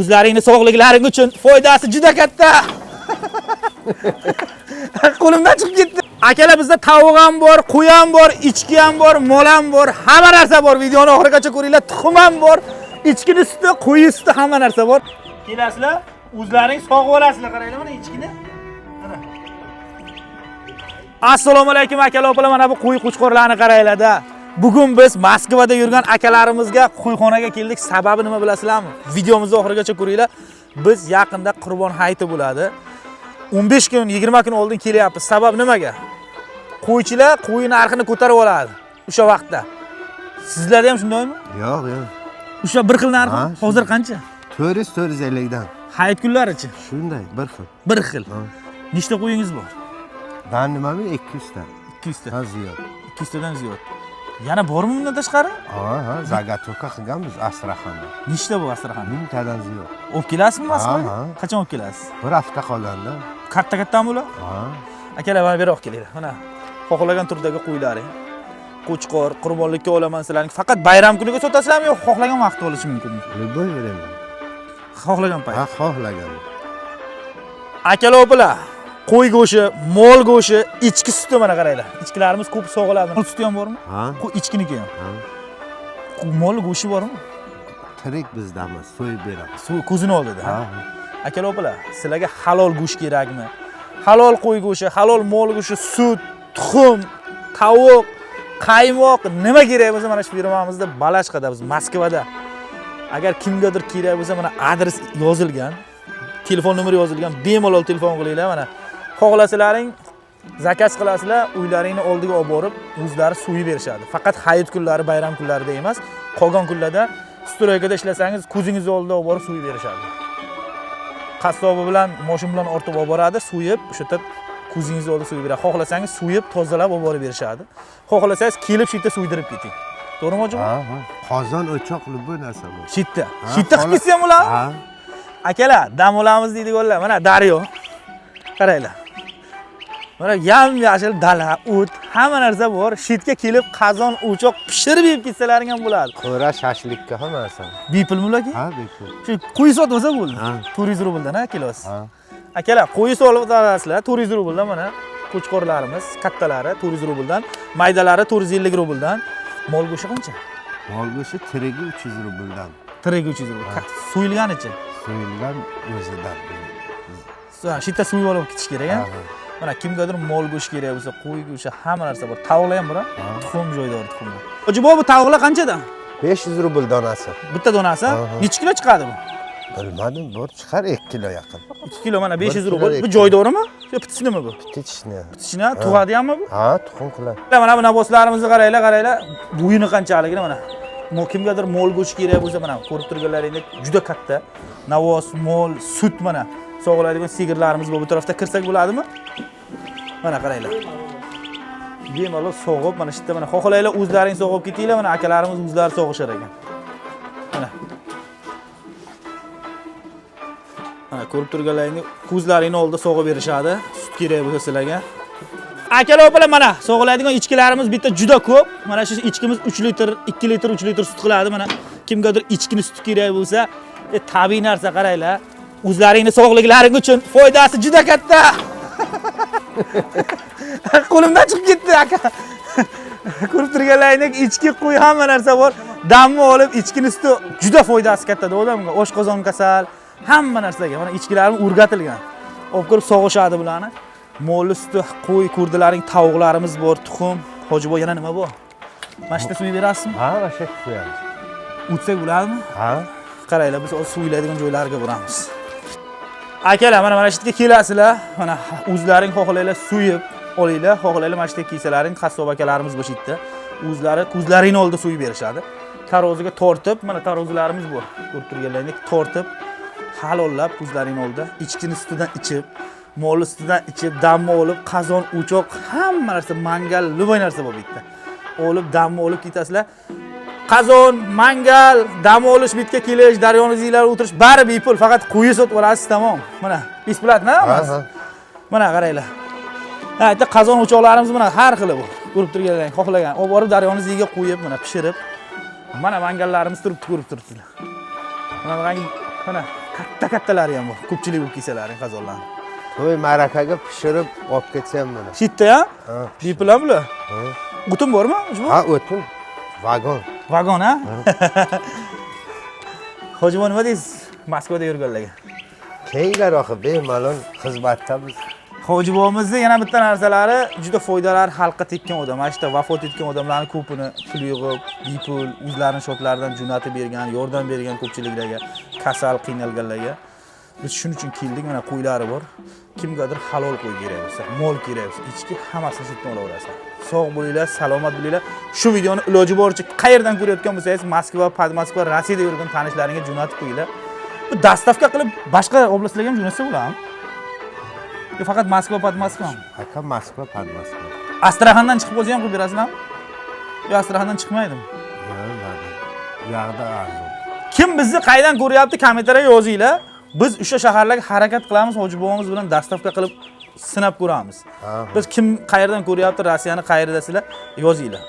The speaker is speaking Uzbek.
O'zlaringning sog'liklaring uchun foydasi juda katta. Qo'limdan chiqib ketdi. Akalar bizda tavuq ham bor, qo'y ham bor, ichki ham bor, mol ham bor, hamma narsa bor. Videoni oxirigacha ko'ringlar. Tuxum ham bor, ichkini suti, qo'y suti hamma narsa bor. Kelasizlar, o'zlaring sog'ib olasizlar. Qaranglar mana ichkini. Mana. Assalomu alaykum akalar, opalar. Mana bu qo'y qo'chqorlarni qaranglar-da. Bugun biz Moskvada yurgan akalarimizga qo'yxonaga keldik. Sababi nima bilasizlarmi? Videomizni oxirigacha ko'ringlar. Biz yaqinda Qurbon hayiti bo'ladi. 15 kun, 20 kun oldin kelyapmiz. Sabab nimaga? Qo'ychilar qo'y narxini ko'tarib oladi o'sha vaqtda. Sizlarda ham shundaymi? Yo'q, yo'q. O'sha bir xil narxi hozir qancha? 400-450 dan. Hayit kunlarichi? Shunday, bir xil. Bir xil. Nechta qo'yingiz bor? Dan nimami 200 ta. 200 ta. Ha, ziyod. 200 tadan ziyod. Yana bormi bundan tashqari? Ha, zagatovka qilganmiz Astraxonda. Nechta bu Astraxonda? 1000 tadan ziyod. Olib kelasizmi Moskvaga? Ha. Qachon olib kelasiz? Bir hafta qolganda. Katta-kattami ular? Ha. Akalar, mana beroq kelinglar. Mana xohlagan turdagi qo'ylaring. Qo'chqor, qurbonlikka olaman sizlarning. Faqat bayram kuniga sotasizlarmi yo'q, xohlagan vaqtda olish mumkinmi? Любой время. Xohlagan payt. Ha, xohlagan. Akalar, opalar, qo'y go'shi, mol go'shi, ichki suti mana qaranglar. Ichkilarimiz ko'p sog'iladi. Mol suti ham bormi? Ha. Ichkiniki ham. Ha. Mol go'shi bormi? Tirik bizdamiz, so'yib beramiz. Ko'zini oldida. Ha. Akalar, opalar, sizlarga halol go'sht kerakmi? Halol qo'y go'shi, halol mol go'shi, sut, tuxum, tovuq, qaymoq nima kerak bo'lsa mana shu firmamizda Balashqada, biz Moskvada. Agar kimgadir kerak bo'lsa mana adres yozilgan, telefon nomeri yozilgan, bemalol telefon qilinglar. Mana xohlasalaring zakaz qilasizlar, uylaringni oldiga olib borib, o'zlari suvib berishadi. Faqat hayit kunlari, bayram kunlarida emas, qolgan kunlarda stroykada ishlasangiz, ko'zingiz oldida olib borib suvib berishadi. Qassobi bilan, moshin bilan ortib olib boradi, suvib, o'sha yerda ko'zingiz oldida suvib beradi. Xohlasangiz suvib, tozalab olib borib berishadi. Xohlasangiz kelib shu yerda suydirib keting. To'g'rimi hojim? Ha, ha. Qozon o'choq bu narsa bu. Shitda. Shitda qilib ketsa ham ular? Ha. Akalar, dam olamiz deydiganlar. Mana daryo. Qaranglar. Mana yam-yashil dala, o't, hamma narsa bor. Shitga kelib qozon, o'choq pishirib yeb ketsalaring ham bo'ladi. Qo'ra shashlikka hamma narsa. Bepulmi ularga? Ha, bepul. Shu qo'y sotib olsa bo'ldi. Ha. 400 rubldan kilosi. Ha. Akalar, qo'y sotib olasizlar, 400 rubldan mana qo'chqorlarimiz kattalari 400 rubldan, maydalari 450 rubldan. Mol go'shi qancha? Mol go'shi tirigi 300 rubldan. Tirigi 300 rubl. So'yilganicha. So'yilgan o'zidan. Shitda suyib olib ketish kerak, ha? Mana kimgadir mol go'shti kerak bo'lsa, qo'y go'shti, hamma narsa bor. Tavuqlar ham bor, ha? Tuxum joydor tuxumlar. Hoji, bu tavuqlar qanchadan? 500 rubl donasi. Bitta donasi? Necha kilo chiqadi bu? Bilmadim, bor chiqar 2 kilo yaqin. 2 kilo mana 500 rubl. Bu joydormi? Yo, pitishnimi bu? Pitishni. Pitishni, tug'adiyanmi bu? Ha, tuxum qiladi. Mana bu naboslarimizni qaranglar, qaranglar. Bo'yini qanchaligini mana. Kimgadir mol go'shti kerak bo'lsa, mana ko'rib turganlaringdek juda katta. Navos, mol, sut mana. Sog'iladigan sigirlarimiz bu tarafda kirsak bo'ladimi? Mana qaranglar. Bemalol sog'ib, mana shu yerda mana xohlanglar o'zlaring sog'ib ketinglar, mana akalarimiz o'zlari sog'ishar ekan. Mana. Mana ko'rib turganlaringni ko'zlaringni oldida sog'ib berishadi. Sut kerak bo'lsa sizlarga. Akalar, opalar, mana sog'iladigan ichkilarimiz bitta juda ko'p. Mana shu ichkimiz 3 litr, 2 litr, 3 litr sut qiladi. Mana kimgadir ichkini sut kerak bo'lsa, tabiiy narsa qaranglar. O'zlaringning sog'liklaring uchun foydasi juda katta. Qo'limdan chiqib ketdi aka. Ko'rib turganlaringdek ichki qo'y hamma narsa bor. Damni olib ichkini suti juda foydasi katta odamga. Oshqozon kasal, hamma narsaga. Mana ichkilarim o'rgatilgan. Olib ko'rib sog'ishadi bularni. Molli suti, qo'y, kurdilaring, tavuqlarimiz bor, tuxum. Hojiboy, yana nima bor? Mana shu yerda suv berasizmi? Ha, mana shu qo'yamiz. O'tsak bo'ladimi? Ha. Qaranglar, biz suvlaydigan joylarga boramiz. Akalar, mana shu yerga kelasizlar. Mana o'zlaring xohlanglar suyib olinglar, xohlanglar mana shu yerga kiysalaring, qassob akalarimiz bu yerda. O'zlari ko'zlaringni oldida suyib berishadi. Taroziga tortib, mana tarozilarimiz bor. Ko'rib turganlaringdek tortib, halollab ko'zlaringni oldida ichkini sutidan ichib, molli sutidan ichib, damni olib, qozon, o'choq, hamma narsa, mangal, любой narsa bor bu yerda. Olib, damni olib ketasizlar. Qozon, mangal, dam olish, bitga kelish, daryoni ziylar o'tirish, bari bepul, faqat qo'yi sotib olasiz, tamom. Mana, besplatna emas. Mana qaranglar. Ha, bitta qozon o'choqlarimiz mana har xili bor. Ko'rib turganlaring, xohlagan, olib borib daryoni ziyiga qo'yib, mana pishirib. Mana mangallarimiz turibdi, ko'rib turibsizlar. Mana Katta-kattalari ham bor. Ko'pchilik bo'lib kelsalaring qazonlarni. To'y marakaga pishirib olib ketsam buni. Shitda-ya? Ha. Bepul bular. Ha. O'tin bormi? Ha, o'tin. Vagon. Vagon, ha? Hojibon nima deysiz? Moskvada yurganlarga. Keyinlar oxir bemalol xizmatda biz. Hojibonimizda yana bitta narsalari juda foydalari xalqqa tekkan odam. Mana shu vafot etgan odamlarning ko'pini pul yig'ib, bepul o'zlarining shotlaridan jo'natib bergan, yordam bergan ko'pchiliklarga, kasal qiynalganlarga. Biz shuning uchun keldik. Mana qo'ylari bor. Kimgadir halol qo'y kerak bo'lsa, mol kerak bo'lsa, ichki hammasini shu yerdan olaverasiz. Sog' bo'linglar, salomat bo'linglar. Shu videoni iloji boricha qayerdan ko'rayotgan bo'lsangiz, Moskva, Podmoskva, Rossiyada yurgan tanishlaringizga jo'natib qo'yinglar. Bu dastavka qilib boshqa oblastlarga ham jo'natsa bo'ladimi? Yo faqat Moskva, Podmoskvami? Aka Moskva, Podmoskva. Astraxandan chiqib bo'lsa ham qilib berasizlarmi? Yo Astraxandan chiqmaydimi? Bu yoqda arzon. Kim bizni qaydan ko'ryapti, kommentariyga yozinglar. Biz o'sha shaharlarga harakat qilamiz, Hojibonimiz bilan dastavka qilib sinab ko'ramiz. Biz kim qayerdan ko'ryapti, Rossiyani qayerdasizlar, yozinglar.